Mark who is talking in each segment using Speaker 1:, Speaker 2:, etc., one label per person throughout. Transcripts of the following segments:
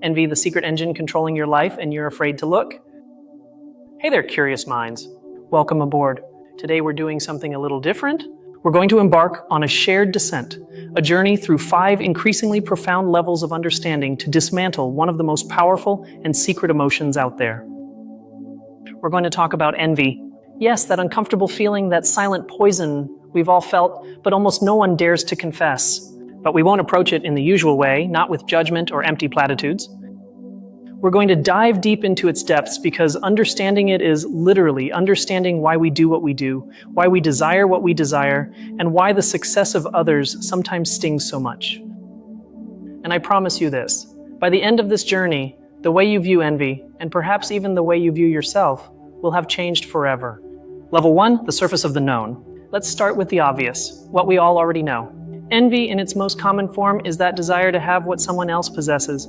Speaker 1: Envy, the secret engine controlling your life, and you're afraid to look? Hey there, curious minds. Welcome aboard. Today we're doing something a little different. We're going to embark on a shared descent, a journey through 5 increasingly profound levels of understanding to dismantle one of the most powerful and secret emotions out there. We're going to talk about envy. Yes, that uncomfortable feeling, that silent poison we've all felt, but almost no one dares to confess. But we won't approach it in the usual way, not with judgment or empty platitudes. We're going to dive deep into its depths because understanding it is literally understanding why we do what we do, why we desire what we desire, and why the success of others sometimes stings so much. And I promise you this, by the end of this journey, the way you view envy, and perhaps even the way you view yourself, will have changed forever. Level 1, the surface of the known. Let's start with the obvious, what we all already know. Envy, in its most common form, is that desire to have what someone else possesses.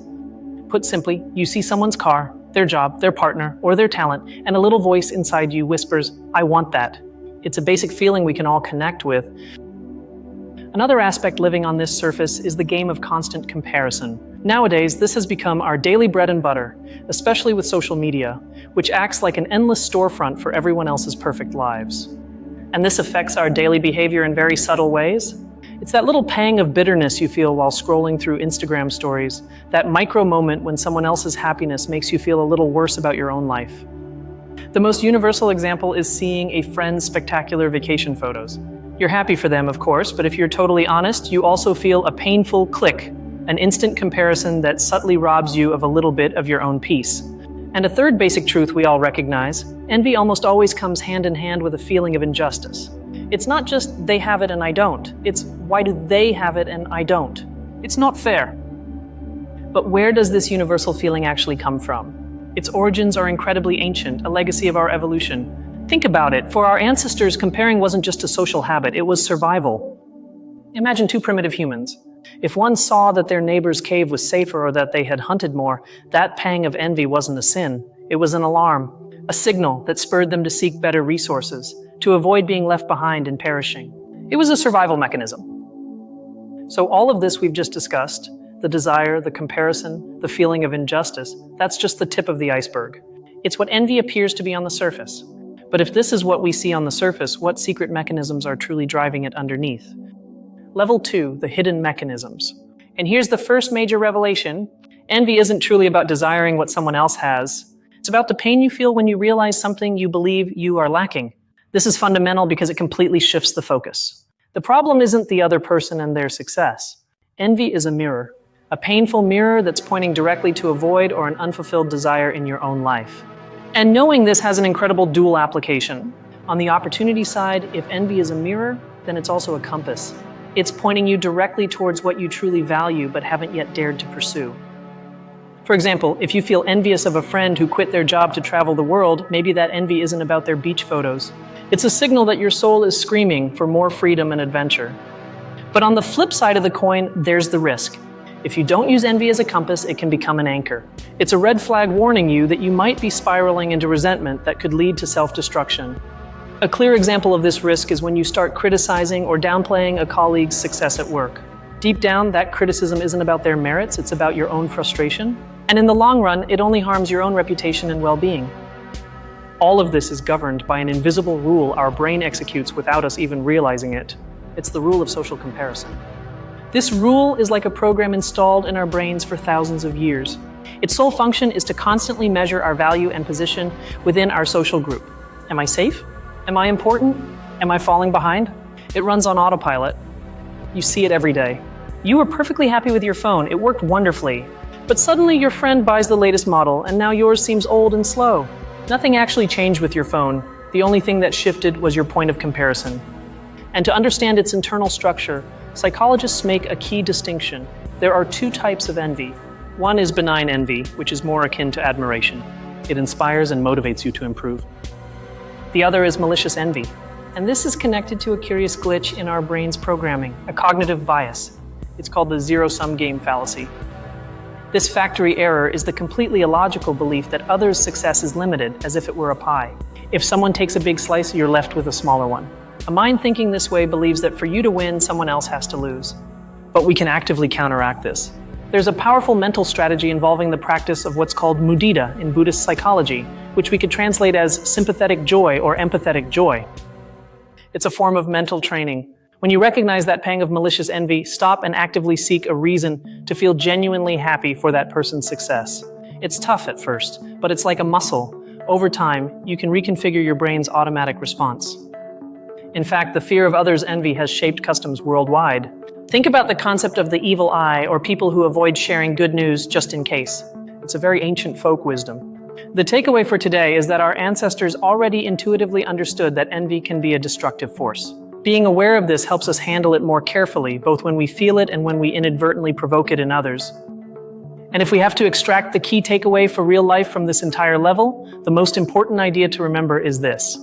Speaker 1: Put simply, you see someone's car, their job, their partner, or their talent, and a little voice inside you whispers, "I want that." It's a basic feeling we can all connect with. Another aspect living on this surface is the game of constant comparison. Nowadays, this has become our daily bread and butter, especially with social media, which acts like an endless storefront for everyone else's perfect lives. And this affects our daily behavior in very subtle ways. It's that little pang of bitterness you feel while scrolling through Instagram stories, that micro moment when someone else's happiness makes you feel a little worse about your own life. The most universal example is seeing a friend's spectacular vacation photos. You're happy for them, of course, but if you're totally honest, you also feel a painful click, an instant comparison that subtly robs you of a little bit of your own peace. And a third basic truth we all recognize, envy almost always comes hand in hand with a feeling of injustice. It's not just they have it and I don't. It's why do they have it and I don't? It's not fair. But where does this universal feeling actually come from? Its origins are incredibly ancient, a legacy of our evolution. Think about it. For our ancestors, comparing wasn't just a social habit, it was survival. Imagine 2 primitive humans. If one saw that their neighbor's cave was safer or that they had hunted more, that pang of envy wasn't a sin. It was an alarm, a signal that spurred them to seek better resources, to avoid being left behind and perishing. It was a survival mechanism. So all of this we've just discussed, the desire, the comparison, the feeling of injustice, that's just the tip of the iceberg. It's what envy appears to be on the surface. But if this is what we see on the surface, what secret mechanisms are truly driving it underneath? Level 2, the hidden mechanisms. And here's the first major revelation. Envy isn't truly about desiring what someone else has. It's about the pain you feel when you realize something you believe you are lacking. This is fundamental because it completely shifts the focus. The problem isn't the other person and their success. Envy is a mirror, a painful mirror that's pointing directly to a void or an unfulfilled desire in your own life. And knowing this has an incredible dual application. On the opportunity side, if envy is a mirror, then it's also a compass. It's pointing you directly towards what you truly value but haven't yet dared to pursue. For example, if you feel envious of a friend who quit their job to travel the world, maybe that envy isn't about their beach photos. It's a signal that your soul is screaming for more freedom and adventure. But on the flip side of the coin, there's the risk. If you don't use envy as a compass, it can become an anchor. It's a red flag warning you that you might be spiraling into resentment that could lead to self-destruction. A clear example of this risk is when you start criticizing or downplaying a colleague's success at work. Deep down, that criticism isn't about their merits, it's about your own frustration. And in the long run, it only harms your own reputation and well-being. All of this is governed by an invisible rule our brain executes without us even realizing it. It's the rule of social comparison. This rule is like a program installed in our brains for thousands of years. Its sole function is to constantly measure our value and position within our social group. Am I safe? Am I important? Am I falling behind? It runs on autopilot. You see it every day. You were perfectly happy with your phone. It worked wonderfully. But suddenly your friend buys the latest model and now yours seems old and slow. Nothing actually changed with your phone. The only thing that shifted was your point of comparison. And to understand its internal structure, psychologists make a key distinction. There are 2 types of envy. One is benign envy, which is more akin to admiration. It inspires and motivates you to improve. The other is malicious envy. And this is connected to a curious glitch in our brain's programming, a cognitive bias. It's called the zero-sum game fallacy. This factory error is the completely illogical belief that others' success is limited, as if it were a pie. If someone takes a big slice, you're left with a smaller one. A mind thinking this way believes that for you to win, someone else has to lose. But we can actively counteract this. There's a powerful mental strategy involving the practice of what's called mudita in Buddhist psychology, which we could translate as sympathetic joy or empathetic joy. It's a form of mental training. When you recognize that pang of malicious envy, stop and actively seek a reason to feel genuinely happy for that person's success. It's tough at first, but it's like a muscle. Over time, you can reconfigure your brain's automatic response. In fact, the fear of others' envy has shaped customs worldwide. Think about the concept of the evil eye or people who avoid sharing good news just in case. It's a very ancient folk wisdom. The takeaway for today is that our ancestors already intuitively understood that envy can be a destructive force. Being aware of this helps us handle it more carefully, both when we feel it and when we inadvertently provoke it in others. And if we have to extract the key takeaway for real life from this entire level, the most important idea to remember is this.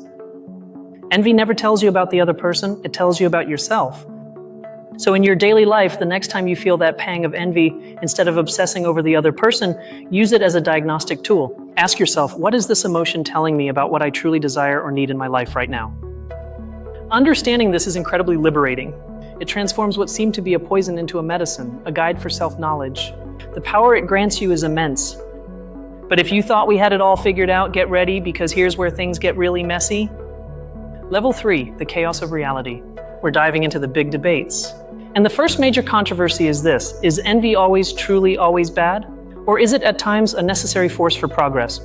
Speaker 1: Envy never tells you about the other person, it tells you about yourself. So in your daily life, the next time you feel that pang of envy, instead of obsessing over the other person, use it as a diagnostic tool. Ask yourself, what is this emotion telling me about what I truly desire or need in my life right now? Understanding this is incredibly liberating. It transforms what seemed to be a poison into a medicine, a guide for self-knowledge. The power it grants you is immense. But if you thought we had it all figured out, get ready, because here's where things get really messy. Level 3, the chaos of reality. We're diving into the big debates. And the first major controversy is this: is envy always truly always bad? Or is it at times a necessary force for progress?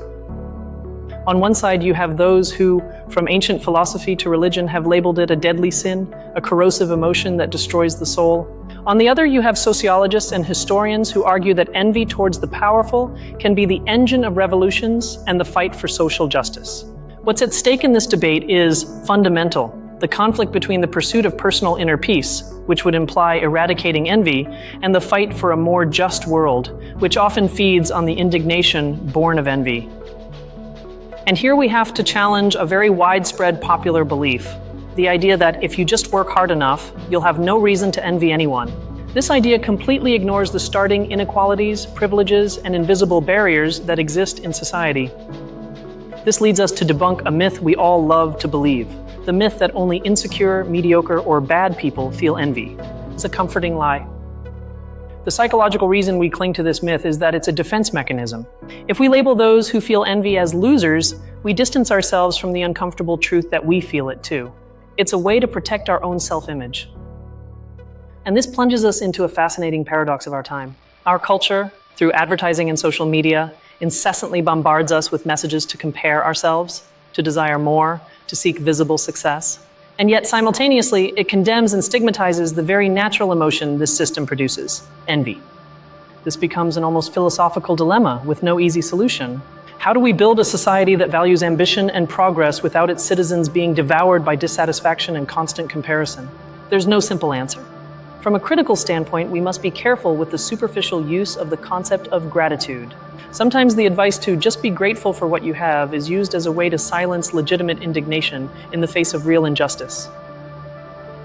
Speaker 1: On one side, you have those who, from ancient philosophy to religion, have labeled it a deadly sin, a corrosive emotion that destroys the soul. On the other, you have sociologists and historians who argue that envy towards the powerful can be the engine of revolutions and the fight for social justice. What's at stake in this debate is fundamental: the conflict between the pursuit of personal inner peace, which would imply eradicating envy, and the fight for a more just world, which often feeds on the indignation born of envy. And here we have to challenge a very widespread popular belief, the idea that if you just work hard enough, you'll have no reason to envy anyone. This idea completely ignores the starting inequalities, privileges, and invisible barriers that exist in society. This leads us to debunk a myth we all love to believe: the myth that only insecure, mediocre, or bad people feel envy. It's a comforting lie. The psychological reason we cling to this myth is that it's a defense mechanism. If we label those who feel envy as losers, we distance ourselves from the uncomfortable truth that we feel it too. It's a way to protect our own self-image. And this plunges us into a fascinating paradox of our time. Our culture, through advertising and social media, incessantly bombards us with messages to compare ourselves, to desire more, to seek visible success. And yet simultaneously, it condemns and stigmatizes the very natural emotion this system produces: envy. This becomes an almost philosophical dilemma with no easy solution. How do we build a society that values ambition and progress without its citizens being devoured by dissatisfaction and constant comparison? There's no simple answer. From a critical standpoint, we must be careful with the superficial use of the concept of gratitude. Sometimes the advice to just be grateful for what you have is used as a way to silence legitimate indignation in the face of real injustice.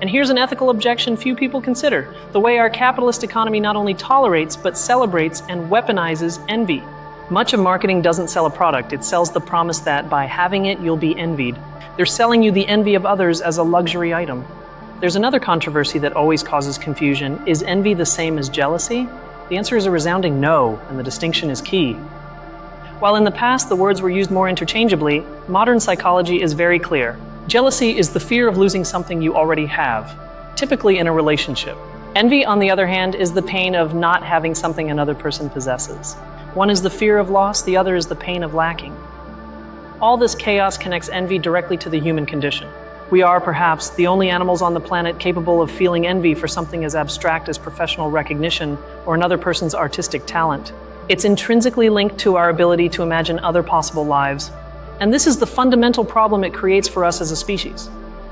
Speaker 1: And here's an ethical objection few people consider: the way our capitalist economy not only tolerates, but celebrates and weaponizes envy. Much of marketing doesn't sell a product, it sells the promise that by having it, you'll be envied. They're selling you the envy of others as a luxury item. There's another controversy that always causes confusion. Is envy the same as jealousy? The answer is a resounding no, and the distinction is key. While in the past the words were used more interchangeably, modern psychology is very clear. Jealousy is the fear of losing something you already have, typically in a relationship. Envy, on the other hand, is the pain of not having something another person possesses. One is the fear of loss, the other is the pain of lacking. All this chaos connects envy directly to the human condition. We are, perhaps, the only animals on the planet capable of feeling envy for something as abstract as professional recognition or another person's artistic talent. It's intrinsically linked to our ability to imagine other possible lives. And this is the fundamental problem it creates for us as a species.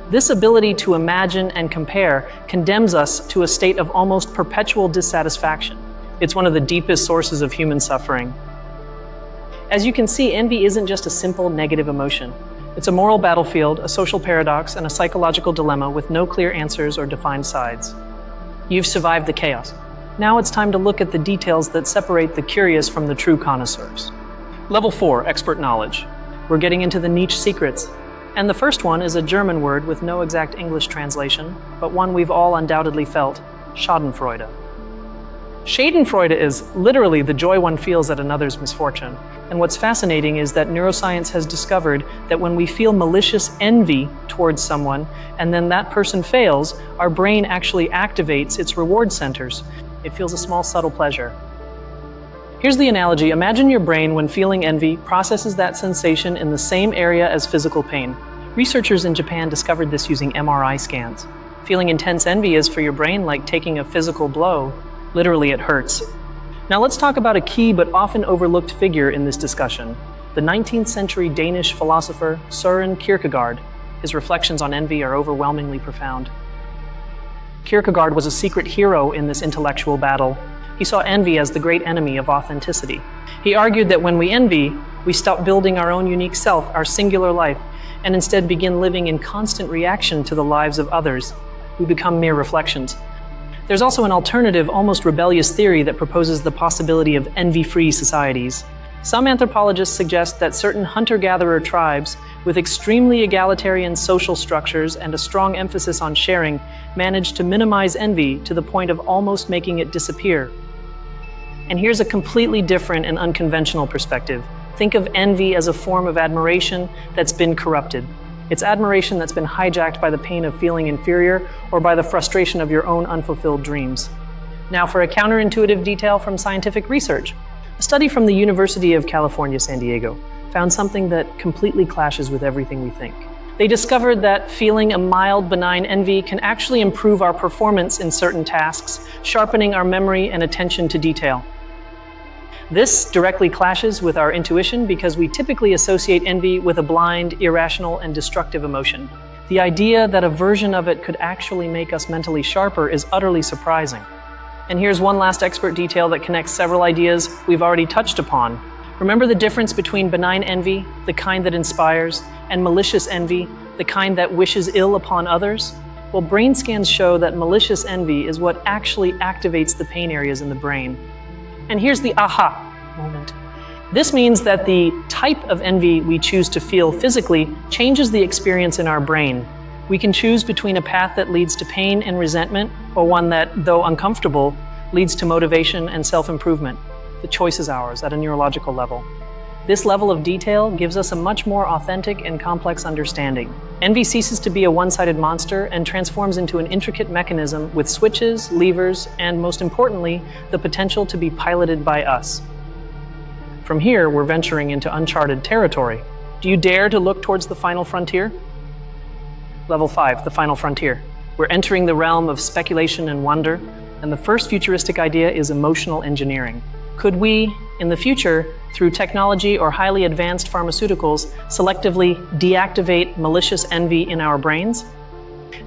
Speaker 1: This ability to imagine and compare condemns us to a state of almost perpetual dissatisfaction. It's one of the deepest sources of human suffering. As you can see, envy isn't just a simple negative emotion. It's a moral battlefield, a social paradox, and a psychological dilemma with no clear answers or defined sides. You've survived the chaos. Now it's time to look at the details that separate the curious from the true connoisseurs. Level 4, expert knowledge. We're getting into the niche secrets. And the first one is a German word with no exact English translation, but one we've all undoubtedly felt: schadenfreude. Schadenfreude is literally the joy one feels at another's misfortune. And what's fascinating is that neuroscience has discovered that when we feel malicious envy towards someone and then that person fails, our brain actually activates its reward centers. It feels a small, subtle pleasure. Here's the analogy. Imagine your brain, when feeling envy, processes that sensation in the same area as physical pain. Researchers in Japan discovered this using MRI scans. Feeling intense envy is for your brain like taking a physical blow. Literally, it hurts. Now let's talk about a key but often overlooked figure in this discussion, the 19th century Danish philosopher Søren Kierkegaard. His reflections on envy are overwhelmingly profound. Kierkegaard was a secret hero in this intellectual battle. He saw envy as the great enemy of authenticity. He argued that when we envy, we stop building our own unique self, our singular life, and instead begin living in constant reaction to the lives of others. We become mere reflections. There's also an alternative, almost rebellious theory that proposes the possibility of envy-free societies. Some anthropologists suggest that certain hunter-gatherer tribes with extremely egalitarian social structures and a strong emphasis on sharing managed to minimize envy to the point of almost making it disappear. And here's a completely different and unconventional perspective. Think of envy as a form of admiration that's been corrupted. It's admiration that's been hijacked by the pain of feeling inferior or by the frustration of your own unfulfilled dreams. Now for a counterintuitive detail from scientific research. A study from the University of California, San Diego, found something that completely clashes with everything we think. They discovered that feeling a mild, benign envy can actually improve our performance in certain tasks, sharpening our memory and attention to detail. This directly clashes with our intuition because we typically associate envy with a blind, irrational, and destructive emotion. The idea that a version of it could actually make us mentally sharper is utterly surprising. And here's one last expert detail that connects several ideas we've already touched upon. Remember the difference between benign envy, the kind that inspires, and malicious envy, the kind that wishes ill upon others? Well, brain scans show that malicious envy is what actually activates the pain areas in the brain. And here's the aha moment. This means that the type of envy we choose to feel physically changes the experience in our brain. We can choose between a path that leads to pain and resentment, or one that, though uncomfortable, leads to motivation and self-improvement. The choice is ours at a neurological level. This level of detail gives us a much more authentic and complex understanding. Envy ceases to be a one-sided monster and transforms into an intricate mechanism with switches, levers, and most importantly, the potential to be piloted by us. From here, we're venturing into uncharted territory. Do you dare to look towards the final frontier? Level 5, the final frontier. We're entering the realm of speculation and wonder, and the first futuristic idea is emotional engineering. Could we, in the future, through technology or highly advanced pharmaceuticals, selectively deactivate malicious envy in our brains?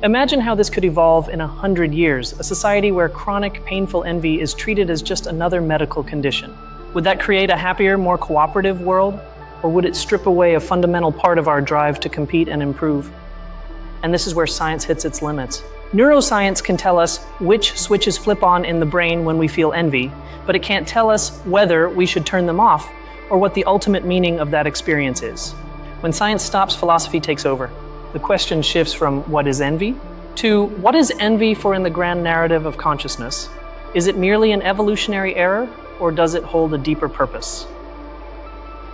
Speaker 1: Imagine how this could evolve in 100 years, a society where chronic, painful envy is treated as just another medical condition. Would that create a happier, more cooperative world? Or would it strip away a fundamental part of our drive to compete and improve? And this is where science hits its limits. Neuroscience can tell us which switches flip on in the brain when we feel envy, but it can't tell us whether we should turn them off or what the ultimate meaning of that experience is. When science stops, philosophy takes over. The question shifts from what is envy to what is envy for in the grand narrative of consciousness? Is it merely an evolutionary error, or does it hold a deeper purpose?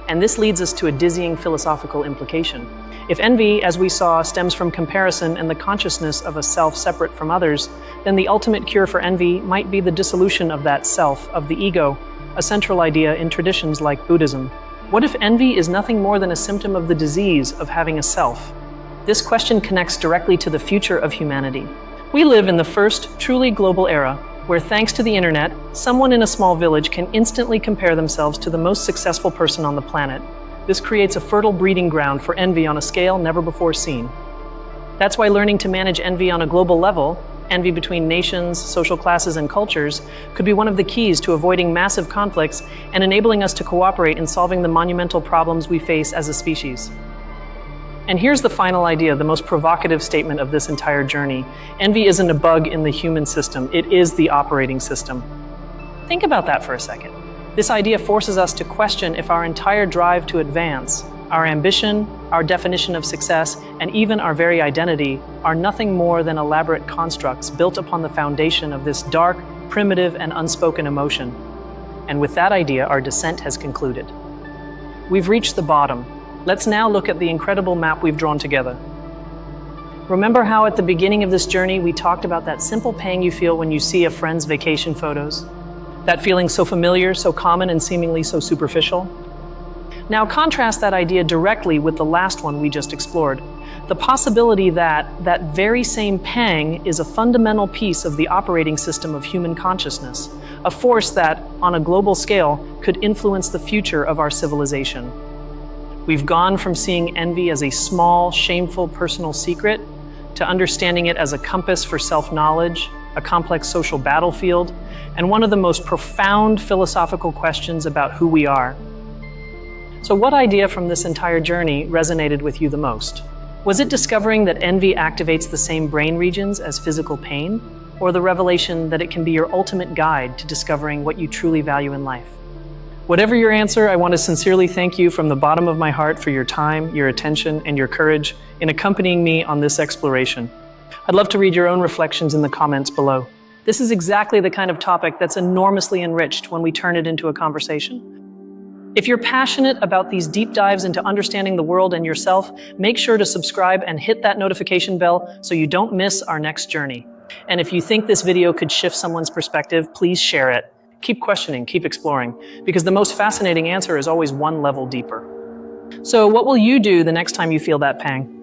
Speaker 1: And this leads us to a dizzying philosophical implication. If envy, as we saw, stems from comparison and the consciousness of a self separate from others, then the ultimate cure for envy might be the dissolution of that self, of the ego, a central idea in traditions like Buddhism. What if envy is nothing more than a symptom of the disease of having a self? This question connects directly to the future of humanity. We live in the first truly global era, where thanks to the internet, someone in a small village can instantly compare themselves to the most successful person on the planet. This creates a fertile breeding ground for envy on a scale never before seen. That's why learning to manage envy on a global level, envy between nations, social classes, and cultures, could be one of the keys to avoiding massive conflicts and enabling us to cooperate in solving the monumental problems we face as a species. And here's the final idea, the most provocative statement of this entire journey. Envy isn't a bug in the human system, it is the operating system. Think about that for a second. This idea forces us to question if our entire drive to advance, our ambition, our definition of success, and even our very identity are nothing more than elaborate constructs built upon the foundation of this dark, primitive and unspoken emotion. And with that idea, our descent has concluded. We've reached the bottom. Let's now look at the incredible map we've drawn together. Remember how at the beginning of this journey we talked about that simple pang you feel when you see a friend's vacation photos? That feeling so familiar, so common, and seemingly so superficial? Now contrast that idea directly with the last one we just explored. The possibility that that very same pang is a fundamental piece of the operating system of human consciousness, a force that, on a global scale, could influence the future of our civilization. We've gone from seeing envy as a small, shameful personal secret to understanding it as a compass for self-knowledge, a complex social battlefield, and one of the most profound philosophical questions about who we are. So what idea from this entire journey resonated with you the most? Was it discovering that envy activates the same brain regions as physical pain, or the revelation that it can be your ultimate guide to discovering what you truly value in life? Whatever your answer, I want to sincerely thank you from the bottom of my heart for your time, your attention, and your courage in accompanying me on this exploration. I'd love to read your own reflections in the comments below. This is exactly the kind of topic that's enormously enriched when we turn it into a conversation. If you're passionate about these deep dives into understanding the world and yourself, make sure to subscribe and hit that notification bell so you don't miss our next journey. And if you think this video could shift someone's perspective, please share it. Keep questioning, keep exploring, because the most fascinating answer is always one level deeper. So what will you do the next time you feel that pang?